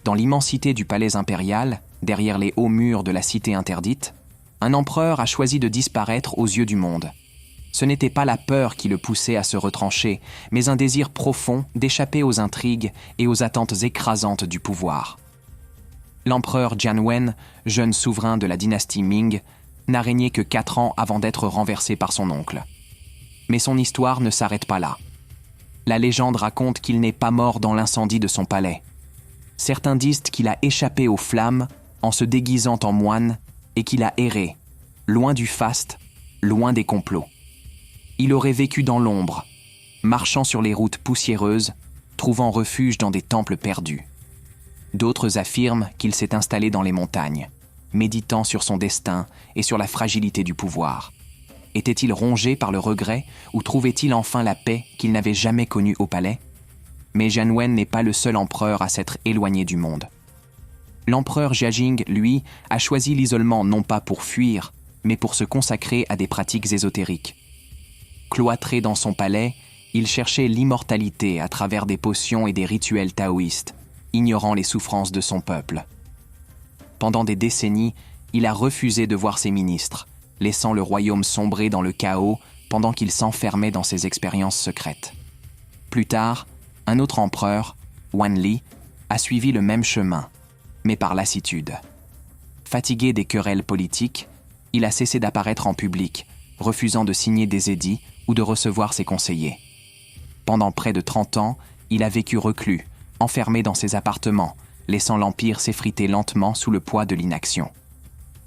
Dans l'immensité du palais impérial, derrière les hauts murs de la cité interdite, un empereur a choisi de disparaître aux yeux du monde. Ce n'était pas la peur qui le poussait à se retrancher, mais un désir profond d'échapper aux intrigues et aux attentes écrasantes du pouvoir. L'empereur Jianwen, jeune souverain de la dynastie Ming, n'a régné que 4 ans avant d'être renversé par son oncle. Mais son histoire ne s'arrête pas là. La légende raconte qu'il n'est pas mort dans l'incendie de son palais. Certains disent qu'il a échappé aux flammes en se déguisant en moine et qu'il a erré, loin du faste, loin des complots. Il aurait vécu dans l'ombre, marchant sur les routes poussiéreuses, trouvant refuge dans des temples perdus. D'autres affirment qu'il s'est installé dans les montagnes, méditant sur son destin et sur la fragilité du pouvoir. Était-il rongé par le regret ou trouvait-il enfin la paix qu'il n'avait jamais connue au palais? Mais Jianwen n'est pas le seul empereur à s'être éloigné du monde. L'empereur Jiajing, lui, a choisi l'isolement non pas pour fuir, mais pour se consacrer à des pratiques ésotériques. Cloîtré dans son palais, il cherchait l'immortalité à travers des potions et des rituels taoïstes, ignorant les souffrances de son peuple. Pendant des décennies, il a refusé de voir ses ministres, laissant le royaume sombrer dans le chaos pendant qu'il s'enfermait dans ses expériences secrètes. Plus tard, un autre empereur, Wanli, a suivi le même chemin, mais par lassitude. Fatigué des querelles politiques, il a cessé d'apparaître en public, refusant de signer des édits ou de recevoir ses conseillers. Pendant près de 30 ans, il a vécu reclus, enfermé dans ses appartements, laissant l'empire s'effriter lentement sous le poids de l'inaction.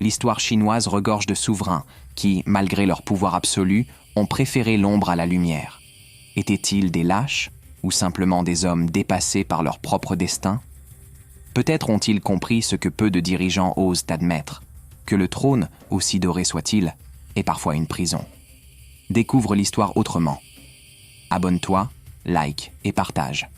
L'histoire chinoise regorge de souverains qui, malgré leur pouvoir absolu, ont préféré l'ombre à la lumière. Étaient-ils des lâches ou simplement des hommes dépassés par leur propre destin? Peut-être ont-ils compris ce que peu de dirigeants osent admettre, que le trône, aussi doré soit-il, est parfois une prison. Découvre l'histoire autrement. Abonne-toi, like et partage.